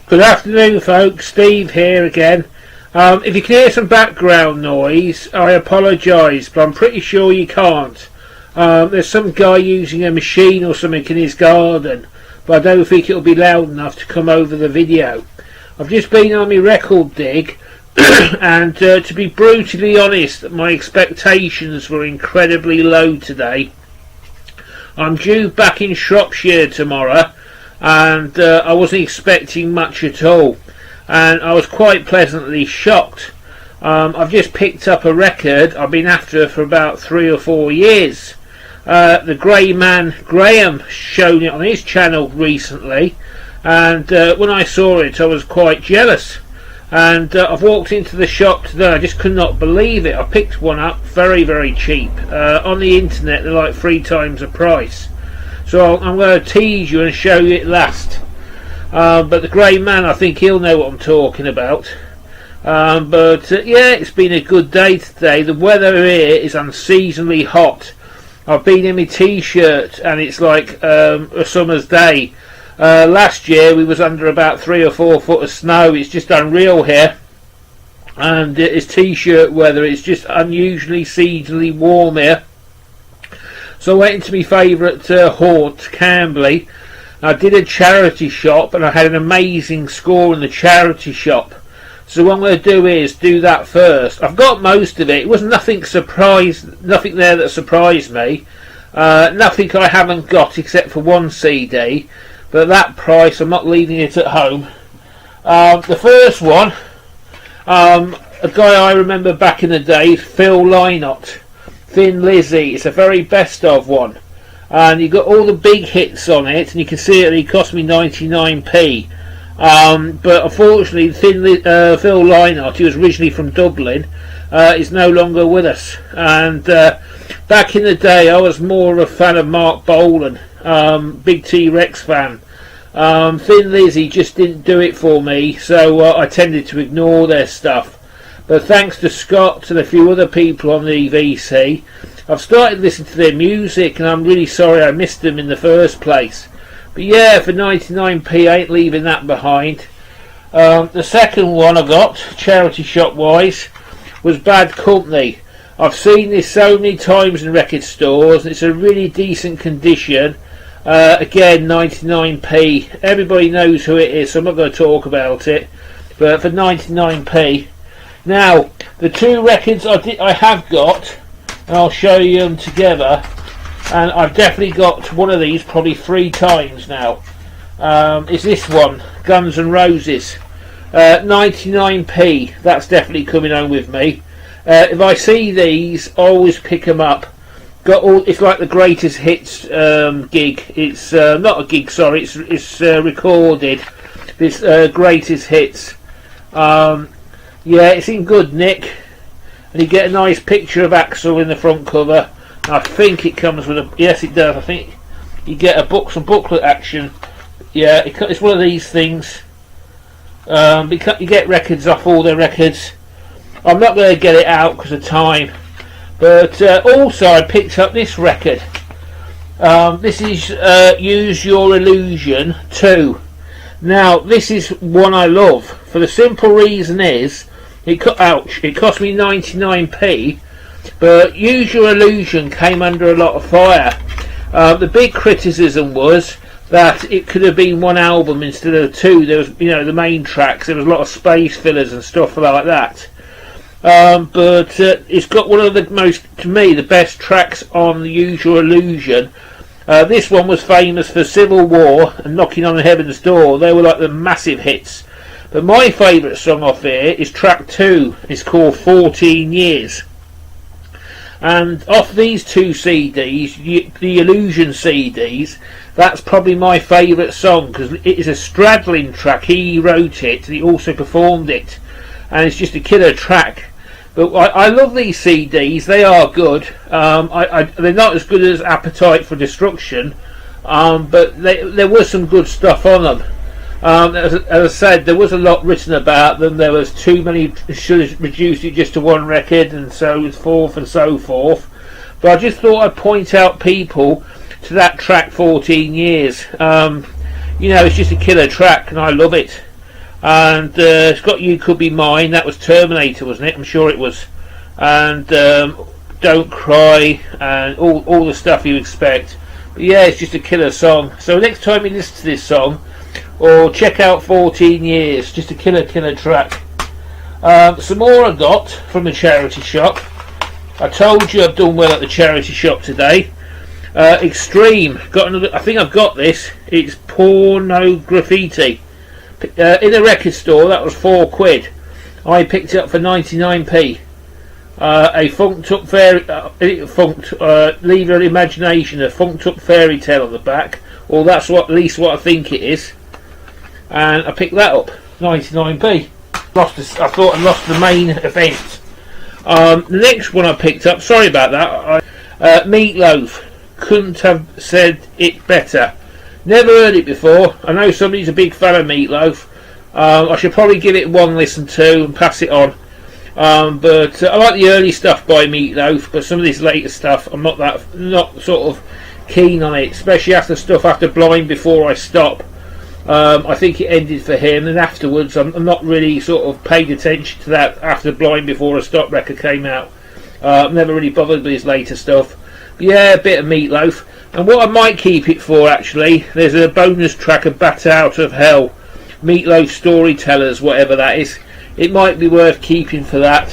Good afternoon, folks. Steve here again. If you can hear some background noise, I apologise, but I'm pretty sure you can't. There's some guy using a machine or something in his garden, but I don't think it'll be loud enough to come over the video. I've just been on my record dig, and to be brutally honest, my expectations were incredibly low today. I'm due back in Shropshire tomorrow, and I wasn't expecting much at all, and I was quite pleasantly shocked. I've just picked up a record I've been after for about 3 or 4 years. The grey man Graham showed it on his channel recently, and when I saw it I was quite jealous, and I've walked into the shop today. I just could not believe it. I picked one up very cheap. On the internet they're like 3 times the price. So I'm going to tease you and show you it last. But the grey man, I think he'll know what I'm talking about. Yeah, it's been a good day today. The weather here is unseasonably hot. I've been in my t-shirt and it's like a summer's day. Last year we was under about 3 or 4 foot of snow. It's just unreal here. And it's t-shirt weather. It's just unusually seasonally warm here. So I went into my favourite haunt, Camberley. I did a charity shop and I had an amazing score in the charity shop. So what I'm going to do is do that first. I've got most of it. It was nothing there that surprised me. Nothing I haven't got except for one CD. But at that price I'm not leaving it at home. The first one, a guy I remember back in the day, Phil Lynott. Thin Lizzy. It's a very best of one, and you got all the big hits on it, and you can see it cost me 99p. But unfortunately Phil Lynott, he was originally from Dublin, is no longer with us, and back in the day I was more of a fan of Mark Bolan, big T-Rex fan. Thin Lizzy just didn't do it for me, so I tended to ignore their stuff. But thanks to Scott and a few other people on the VC, I've started listening to their music, and I'm really sorry I missed them in the first place. But yeah, for 99p I ain't leaving that behind. The second one I got, charity shop wise, was Bad Company. I've seen this so many times in record stores. It's a really decent condition. Again, 99p. Everybody knows who it is, so I'm not going to talk about it. But for 99p. Now, the 2 records I have got, and I'll show you them together, and I've definitely got one of these probably 3 times now, is this one, Guns N' Roses. 99p, that's definitely coming home with me. If I see these, I always pick them up. It's like the greatest hits gig. It's not a gig, sorry, it's recorded. This greatest hits. Yeah, it's in good nick, and you get a nice picture of Axl in the front cover. I think it comes with a, yes it does, I think you get some booklet action. Yeah, it's one of these things. You get records off all their records. I'm not going to get it out because of time, but also I picked up this record. This is Use Your Illusion 2. Now this is one I love for the simple reason is it cost me 99p, but Use Your Illusion came under a lot of fire. The big criticism was that it could have been 1 album instead of 2. There was, the main tracks. There was a lot of space fillers and stuff like that. But it's got one of the most, to me, the best tracks on the Use Your Illusion. This one was famous for Civil War and Knocking on Heaven's Door. They were like the massive hits. But my favourite song off here is track 2. It's called 14 Years. And off these 2 CDs, the Illusion CDs, that's probably my favourite song because it is a straddling track. He wrote it and he also performed it. And it's just a killer track. But I love these CDs. They are good. They're not as good as Appetite for Destruction, but there was some good stuff on them. As I said, there was a lot written about them. There was too many, should have reduced it just to 1 record and so forth and so forth. But I just thought I'd point out people to that track 14 Years. It's just a killer track and I love it. and it's got You Could Be Mine. That was Terminator, wasn't it? I'm sure it was. And Don't Cry, and all the stuff you expect. But yeah, it's just a killer song. So next time you listen to this song, or check out 14 Years, just a killer track. Some more I got from the charity shop. I told you I've done well at the charity shop today. Extreme, got another. I think I've got this. It's Porno Graffiti. In a record store, that was £4. I picked it up for 99p. A funked up fairy, leave your imagination, a funked up fairy tale on the back, or that's at least what I think it is. And I picked that up, 99p. I thought I lost the main event. The next one I picked up, sorry about that, Meatloaf, couldn't have said it better. Never heard it before. I know somebody's a big fan of Meatloaf. I should probably give it one listen to and pass it on. But I like the early stuff by Meatloaf, but some of this later stuff I'm not sort of keen on it, especially after Blind Before I Stop. I think it ended for him, and afterwards I'm not really sort of paid attention to that after Blind Before I Stop record came out. I'm never really bothered with his later stuff. But yeah, a bit of Meatloaf. And what I might keep it for, actually, there's a bonus track of Bat Out of Hell, Meatloaf Storytellers, whatever that is. It might be worth keeping for that,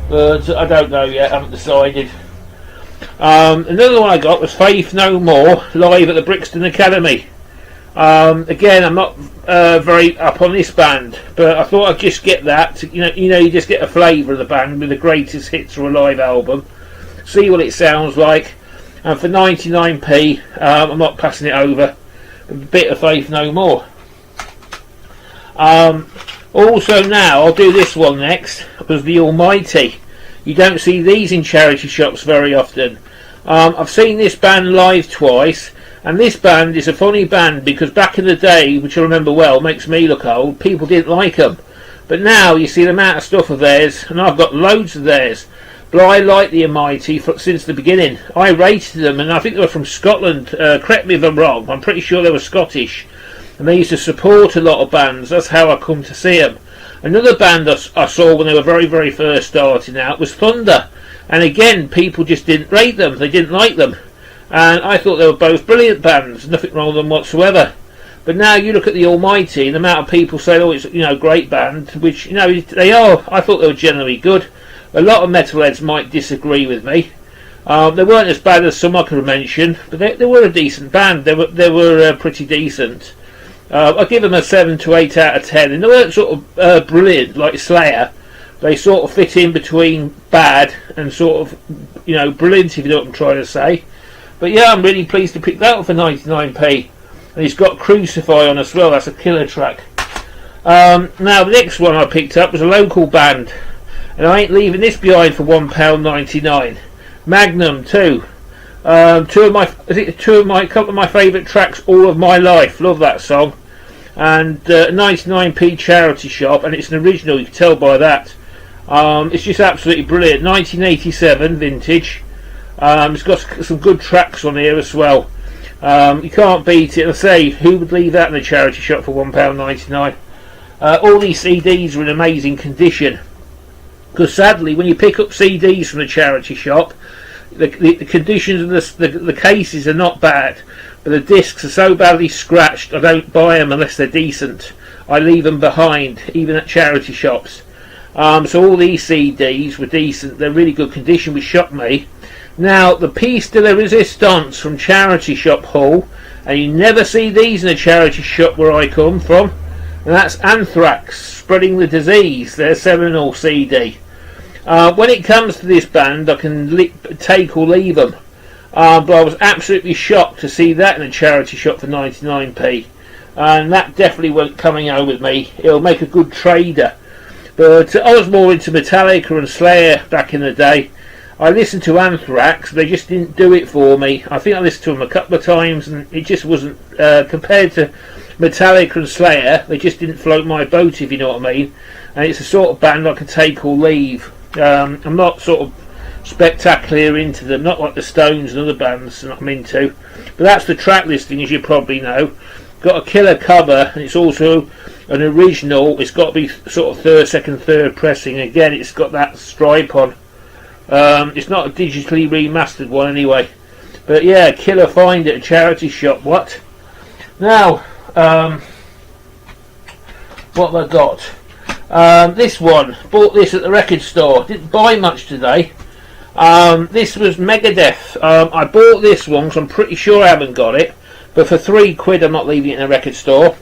but I don't know yet, I haven't decided. Another one I got was Faith No More, live at the Brixton Academy. Again, I'm not very up on this band, but I thought I'd just get that. You just get a flavour of the band with the greatest hits or a live album. See what it sounds like. And for 99p, I'm not passing it over. A bit of Faith No More. Also now, I'll do this one next, was The Almighty. You don't see these in charity shops very often. I've seen this band live twice, and this band is a funny band because back in the day, which I remember well, makes me look old, people didn't like them. But now you see the amount of stuff of theirs, and I've got loads of theirs. But I like The Almighty since the beginning. I rated them, and I think they were from Scotland. Correct me if I'm wrong, I'm pretty sure they were Scottish. And they used to support a lot of bands. That's how I come to see them. Another band I saw when they were very, very first starting out was Thunder. And again, people just didn't rate them. They didn't like them. And I thought they were both brilliant bands. Nothing wrong with them whatsoever. But now you look at The Almighty, and the amount of people say, oh, it's a great band, which, they are. I thought they were generally good. A lot of metalheads might disagree with me. They weren't as bad as some I could mention, but they were a decent band. They were pretty decent. I give them a 7 to 8 out of 10, and they weren't sort of brilliant like Slayer. They sort of fit in between bad and sort of, brilliant, if you know what I'm trying to say. But yeah, I'm really pleased to pick that up for 99p. And it's got Crucify on as well. That's a killer track. Now the next one I picked up was a local band, and I ain't leaving this behind for £1.99. Magnum 2. A couple of my favourite tracks all of my life. Love that song. And 99p charity shop, and it's an original, you can tell by that. It's just absolutely brilliant. 1987 vintage. It's got some good tracks on here as well. You can't beat it. I say, who would leave that in a charity shop for £1.99? All these CDs are in amazing condition. Because sadly, when you pick up CDs from the charity shop, the conditions of the cases are not bad, but the discs are so badly scratched I don't buy them unless they're decent. I leave them behind, even at charity shops. So all these CDs were decent, they're really good condition, which shocked me. Now the piece de la resistance from Charity Shop Hall, and you never see these in a charity shop where I come from, and that's Anthrax, Spreading the Disease, their seminal CD. When it comes to this band, I can take or leave them. But I was absolutely shocked to see that in a charity shop for 99p. And that definitely wasn't coming home with me. It'll make a good trader. But I was more into Metallica and Slayer back in the day. I listened to Anthrax, they just didn't do it for me. I think I listened to them a couple of times, and it just wasn't, compared to Metallica and Slayer, they just didn't float my boat, if you know what I mean. And it's a sort of band I can take or leave. I'm not sort of spectacular into them, not like the Stones and other bands that I'm into. But that's the track listing, as you probably know. Got a killer cover, and it's also an original, it's got to be sort of second, third pressing. Again, it's got that stripe on. It's not a digitally remastered one anyway. But yeah, killer find at a charity shop. What? Now, what have I got? This one, bought this at the record store. Didn't buy much today. This was Megadeth. I bought this one because I'm pretty sure I haven't got it. But for £3 I'm not leaving it in a record store.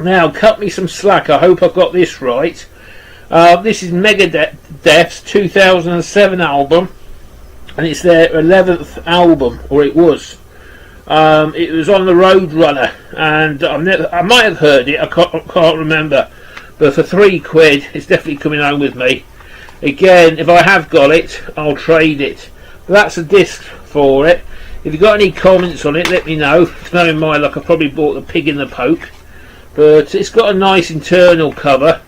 Now, cut me some slack. I hope I've got this right. This is Megadeth's 2007 album, and it's their 11th album, or it was. It was on the Roadrunner, and I might have heard it. I can't remember. But for £3, it's definitely coming home with me. Again, if I have got it, I'll trade it. But that's a disc for it. If you've got any comments on it, let me know. Knowing my luck, I probably bought the pig in the poke. But it's got a nice internal cover,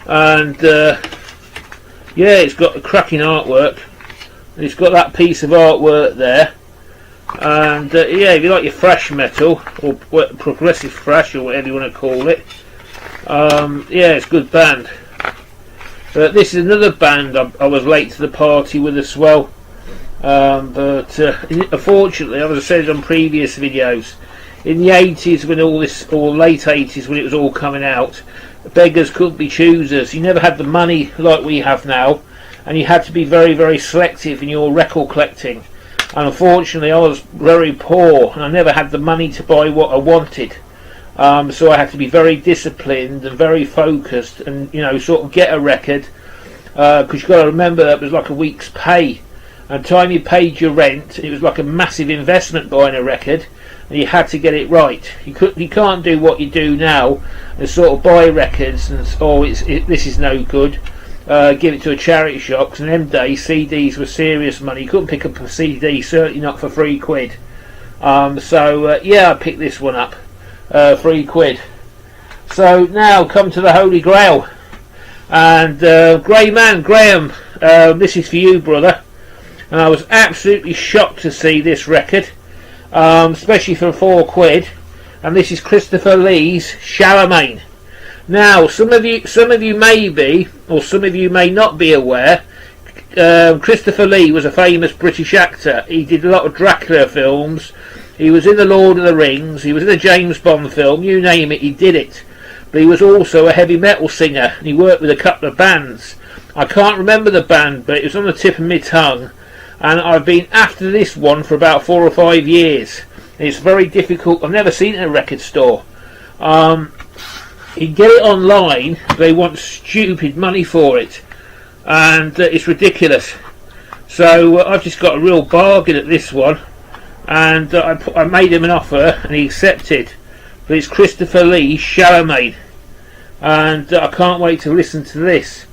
and yeah, it's got a cracking artwork. It's got that piece of artwork there, and yeah, if you like your thrash metal or progressive thrash or whatever you want to call it, yeah, it's a good band. But this is another band I was late to the party with as well. But unfortunately, as I said on previous videos, in the 80s when all this, or late 80s when it was all coming out, beggars couldn't be choosers. You never had the money like we have now, and you had to be very, very selective in your record collecting. And unfortunately, I was very poor, and I never had the money to buy what I wanted. So I had to be very disciplined and very focused, and sort of get a record, because you've got to remember that was like a week's pay. And the time you paid your rent, it was like a massive investment buying a record, and you had to get it right. You can't do what you do now and sort of buy records and this is no good. Give it to a charity shop, because in them days CDs were serious money. You couldn't pick up a CD, certainly not for £3. So yeah, I picked this one up, £3. So now come to the Holy Grail, and Grey Man Graham, this is for you, brother. And I was absolutely shocked to see this record, especially for £4. And this is Christopher Lee's Charlemagne. Now, some of you may be, or some of you may not be aware, Christopher Lee was a famous British actor. He did a lot of Dracula films. He was in The Lord of the Rings. He was in a James Bond film. You name it, he did it. But he was also a heavy metal singer, and he worked with a couple of bands. I can't remember the band, but it was on the tip of my tongue. And I've been after this one for about 4 or 5 years. It's very difficult. I've never seen it in a record store. You can get it online. They want stupid money for it, and it's ridiculous. So I've just got a real bargain at this one, and I made him an offer, and he accepted. But it's Christopher Lee Charlemagne, and I can't wait to listen to this.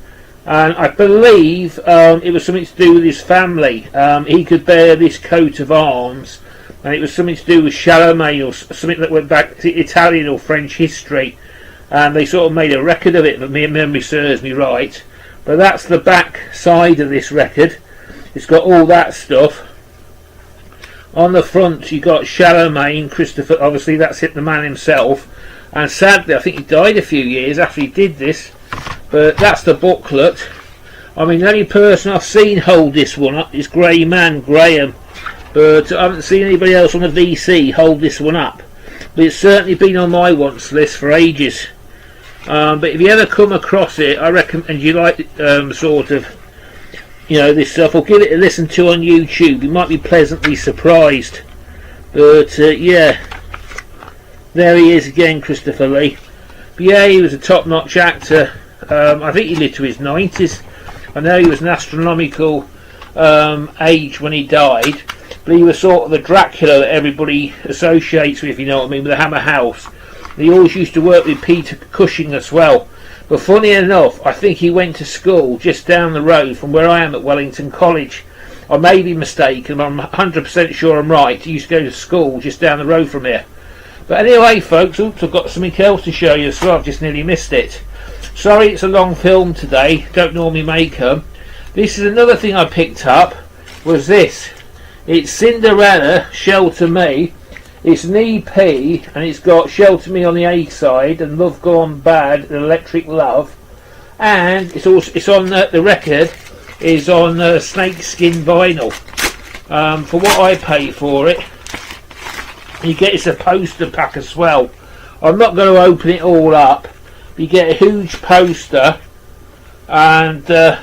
And I believe it was something to do with his family. He could bear this coat of arms, and it was something to do with Charlemagne or something that went back to Italian or French history. And they sort of made a record of it, but my memory serves me right. But that's the back side of this record. It's got all that stuff. On the front, you got Charlemagne, Christopher. Obviously, that's it, the man himself. And sadly, I think he died a few years after he did this. But that's the booklet. I mean, the only person I've seen hold this one up is Grey Man Graham, but I haven't seen anybody else on the VC hold this one up. But it's certainly been on my wants list for ages. But if you ever come across it, I recommend you like sort of, this stuff, or give it a listen to on YouTube. You might be pleasantly surprised. But yeah, there he is again, Christopher Lee. But yeah, he was a top-notch actor. I think he lived to his 90s. I know he was an astronomical age when he died, but he was sort of the Dracula that everybody associates with, you know what I mean, with the Hammer House. He always used to work with Peter Cushing as well. But funny enough, I think he went to school just down the road from where I am at Wellington College. I may be mistaken, but I'm 100% sure I'm right. He used to go to school just down the road from here. But anyway, folks, oops, I've got something else to show you, so I've just nearly missed it. Sorry, it's a long film today. Don't normally make them. This is another thing I picked up. Was this? It's Cinderella, Shelter Me. It's an EP, and it's got Shelter Me on the A side and Love Gone Bad and Electric Love, and it's on the record is on snakeskin vinyl. For what I pay for it, you get it's a poster pack as well. I'm not going to open it all up. You get a huge poster, and oh,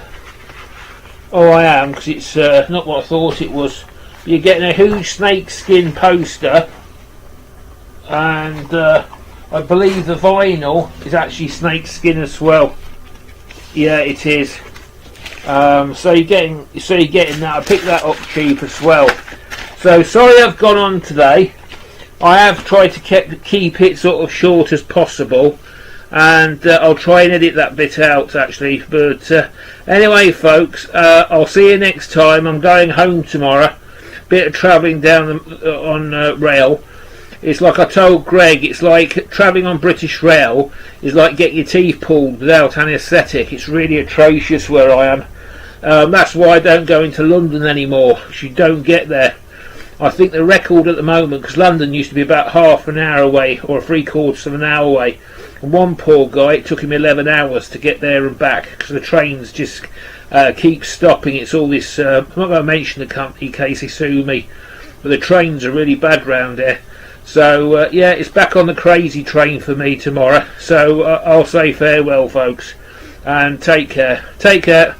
I am, because it's not what I thought it was. You're getting a huge snakeskin poster, and I believe the vinyl is actually snakeskin as well. Yeah, it is. So you're getting that. I picked that up cheap as well. So sorry I've gone on today. I have tried to keep it sort of short as possible, and I'll try and edit that bit out actually. But anyway, folks, I'll see you next time. I'm going home tomorrow. Bit of travelling down on rail. It's like I told Greg, it's like travelling on British Rail is like getting your teeth pulled without anaesthetic. It's really atrocious where I am. That's why I don't go into London anymore, because you don't get there. I think the record at the moment, because London used to be about half an hour away or 3/4 of an hour away, and one poor guy, it took him 11 hours to get there and back because the trains just keep stopping. It's all this, I'm not going to mention the company in case they sue me, but the trains are really bad round there. So yeah, it's back on the crazy train for me tomorrow. So I'll say farewell, folks, and take care. Take care.